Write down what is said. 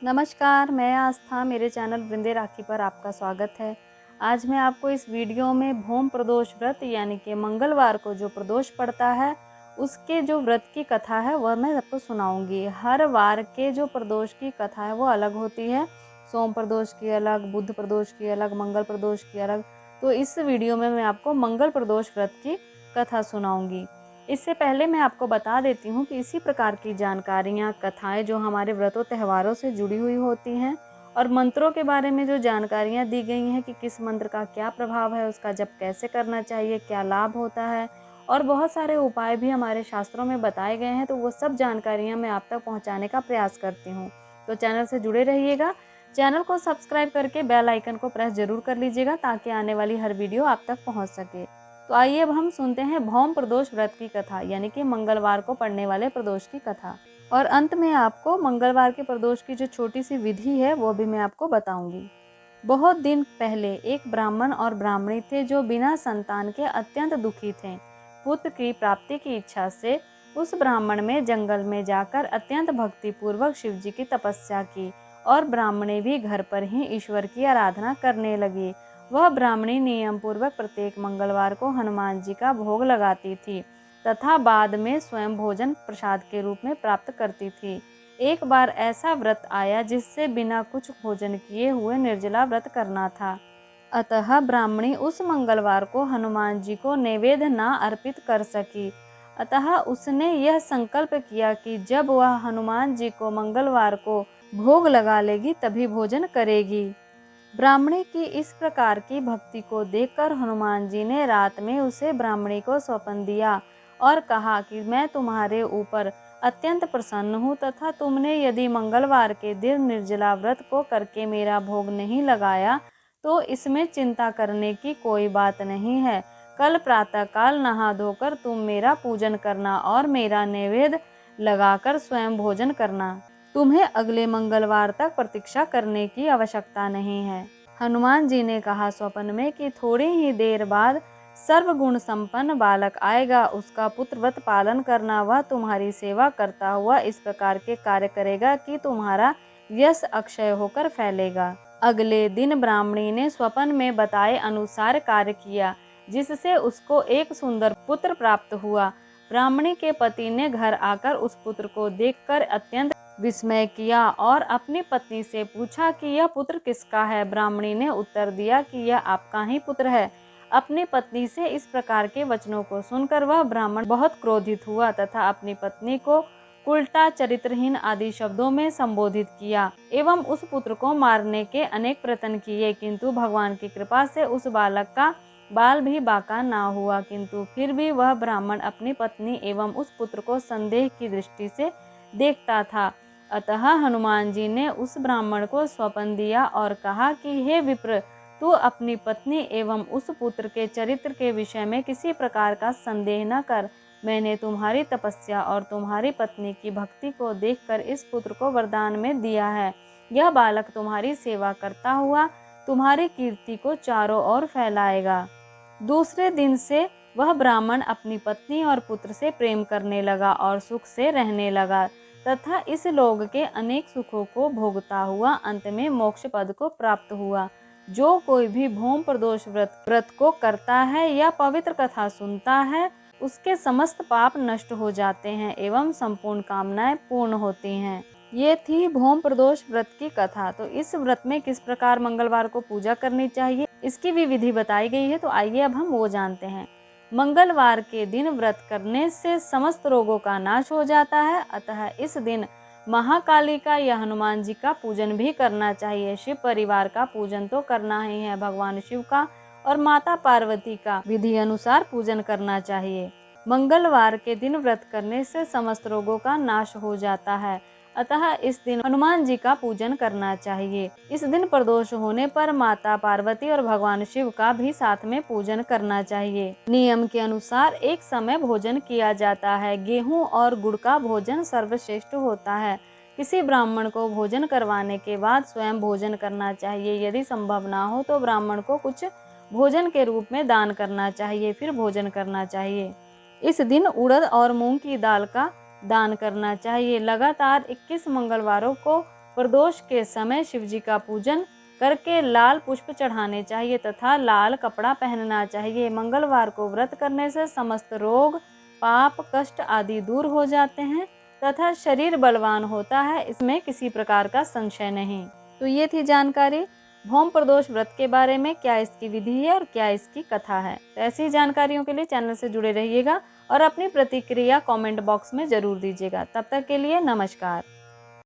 नमस्कार, मैं आस्था, मेरे चैनल वृंदे राखी पर आपका स्वागत है। आज मैं आपको इस वीडियो में भोम प्रदोष व्रत यानी कि मंगलवार को जो प्रदोष पड़ता है उसके जो व्रत की कथा है वह मैं आपको सुनाऊंगी। हर वार के जो प्रदोष की कथा है वो अलग होती है। सोम प्रदोष की अलग, बुध प्रदोष की अलग, मंगल प्रदोष की अलग। तो इस वीडियो में मैं आपको मंगल प्रदोष व्रत की कथा सुनाऊंगी। इससे पहले मैं आपको बता देती हूँ कि इसी प्रकार की जानकारियाँ, कथाएं जो हमारे व्रतों त्योहारों से जुड़ी हुई होती हैं और मंत्रों के बारे में जो जानकारियाँ दी गई हैं कि किस मंत्र का क्या प्रभाव है, उसका जप कैसे करना चाहिए, क्या लाभ होता है और बहुत सारे उपाय भी हमारे शास्त्रों में बताए गए हैं, तो वो सब जानकारियाँ मैं आप तक पहुँचाने का प्रयास करती हूँ। तो चैनल से जुड़े रहिएगा। चैनल को सब्सक्राइब करके बेल आइकन को प्रेस जरूर कर लीजिएगा ताकि आने वाली हर वीडियो आप तक पहुँच सके। तो आइए अब हम सुनते हैं भौम प्रदोष व्रत की कथा यानी कि मंगलवार को पड़ने वाले प्रदोष की कथा। और अंत में आपको मंगलवार के प्रदोष की जो छोटी सी विधि है वो भी मैं आपको बताऊंगी। बहुत दिन पहले एक ब्राह्मण और ब्राह्मणी थे जो बिना संतान के अत्यंत दुखी थे। पुत्र की प्राप्ति की इच्छा से उस ब्राह्मण में जंगल में जाकर अत्यंत भक्ति पूर्वक शिव जी की तपस्या की और ब्राह्मणी भी घर पर ही ईश्वर की आराधना करने लगी। वह ब्राह्मणी नियम पूर्वक प्रत्येक मंगलवार को हनुमान जी का भोग लगाती थी तथा बाद में स्वयं भोजन प्रसाद के रूप में प्राप्त करती थी। एक बार ऐसा व्रत आया जिससे बिना कुछ भोजन किए हुए निर्जला व्रत करना था। अतः ब्राह्मणी उस मंगलवार को हनुमान जी को नैवेद्य न अर्पित कर सकी। अतः उसने यह संकल्प किया कि जब वह हनुमान जी को मंगलवार को भोग लगा लेगी तभी भोजन करेगी। ब्राह्मणी की इस प्रकार की भक्ति को देखकर हनुमान जी ने रात में उसे ब्राह्मणी को सौंप दिया और कहा कि मैं तुम्हारे ऊपर अत्यंत प्रसन्न हूँ तथा तुमने यदि मंगलवार के दिन निर्जला व्रत को करके मेरा भोग नहीं लगाया तो इसमें चिंता करने की कोई बात नहीं है। कल प्रातःकाल नहा धोकर तुम मेरा पूजन करना और मेरा नैवेद्य लगाकर स्वयं भोजन करना। तुम्हें अगले मंगलवार तक प्रतीक्षा करने की आवश्यकता नहीं है। हनुमान जी ने कहा स्वप्न में कि थोड़ी ही देर बाद सर्वगुण संपन्न बालक आएगा, उसका पुत्रवत पालन करना, वह तुम्हारी सेवा करता हुआ इस प्रकार के कार्य करेगा कि तुम्हारा यश अक्षय होकर फैलेगा। अगले दिन ब्राह्मणी ने स्वप्न में बताए अनुसार कार्य किया जिससे उसको एक सुंदर पुत्र प्राप्त हुआ। ब्राह्मणी के पति ने घर आकर उस पुत्र को देखकर अत्यंत विस्मय किया और अपनी पत्नी से पूछा कि यह पुत्र किसका है। ब्राह्मणी ने उत्तर दिया कि यह आपका ही पुत्र है। अपनी पत्नी से इस प्रकार के वचनों को सुनकर वह ब्राह्मण बहुत क्रोधित हुआ तथा अपनी पत्नी को उल्टा, चरित्रहीन आदि शब्दों में संबोधित किया एवं उस पुत्र को मारने के अनेक प्रयत्न किए, किंतु भगवान की कृपा से उस बालक का बाल भी बाका ना हुआ। किंतु फिर भी वह ब्राह्मण अपनी पत्नी एवं उस पुत्र को संदेह की दृष्टि से देखता था। अतः हनुमान जी ने उस ब्राह्मण को स्वप्न दिया और कहा कि हे विप्र, तू अपनी पत्नी एवं उस पुत्र के चरित्र के विषय में किसी प्रकार का संदेह न कर। मैंने तुम्हारी तपस्या और तुम्हारी पत्नी की भक्ति को देखकर इस पुत्र को वरदान में दिया है। यह बालक तुम्हारी सेवा करता हुआ तुम्हारी कीर्ति को चारों ओर फैलाएगा। दूसरे दिन से वह ब्राह्मण अपनी पत्नी और पुत्र से प्रेम करने लगा और सुख से रहने लगा तथा इस लोक के अनेक सुखों को भोगता हुआ अंत में मोक्ष पद को प्राप्त हुआ। जो कोई भी भौम प्रदोष व्रत को करता है या पवित्र कथा सुनता है उसके समस्त पाप नष्ट हो जाते हैं एवं संपूर्ण कामनाएं पूर्ण होती हैं। ये थी भौम प्रदोष व्रत की कथा। तो इस व्रत में किस प्रकार मंगलवार को पूजा करनी चाहिए इसकी भी विधि बताई गई है। तो आइए अब हम वो जानते हैं। मंगलवार के दिन व्रत करने से समस्त रोगों का नाश हो जाता है। अतः इस दिन महाकाली का या हनुमान जी का पूजन भी करना चाहिए। शिव परिवार का पूजन तो करना ही है। भगवान शिव का और माता पार्वती का विधि अनुसार पूजन करना चाहिए। मंगलवार के दिन व्रत करने से समस्त रोगों का नाश हो जाता है। अतः इस दिन हनुमान जी का पूजन करना चाहिए। इस दिन प्रदोष होने पर माता पार्वती और भगवान शिव का भी साथ में पूजन करना चाहिए। नियम के अनुसार एक समय भोजन किया जाता है। गेहूं और गुड़ का भोजन सर्वश्रेष्ठ होता है। किसी ब्राह्मण को भोजन करवाने के बाद स्वयं भोजन करना चाहिए। यदि संभव ना हो तो ब्राह्मण को कुछ भोजन के रूप में दान करना चाहिए, फिर भोजन करना चाहिए। इस दिन उड़द और मूंग की दाल का दान करना चाहिए। लगातार 21 मंगलवारों को प्रदोष के समय शिव जी का पूजन करके लाल पुष्प चढ़ाने चाहिए तथा लाल कपड़ा पहनना चाहिए। मंगलवार को व्रत करने से समस्त रोग, पाप, कष्ट आदि दूर हो जाते हैं तथा शरीर बलवान होता है, इसमें किसी प्रकार का संशय नहीं। तो ये थी जानकारी भौम प्रदोष व्रत के बारे में, क्या इसकी विधि है और क्या इसकी कथा है। तो ऐसी जानकारियों के लिए चैनल से जुड़े रहिएगा और अपनी प्रतिक्रिया कमेंट बॉक्स में जरूर दीजिएगा। तब तक के लिए नमस्कार।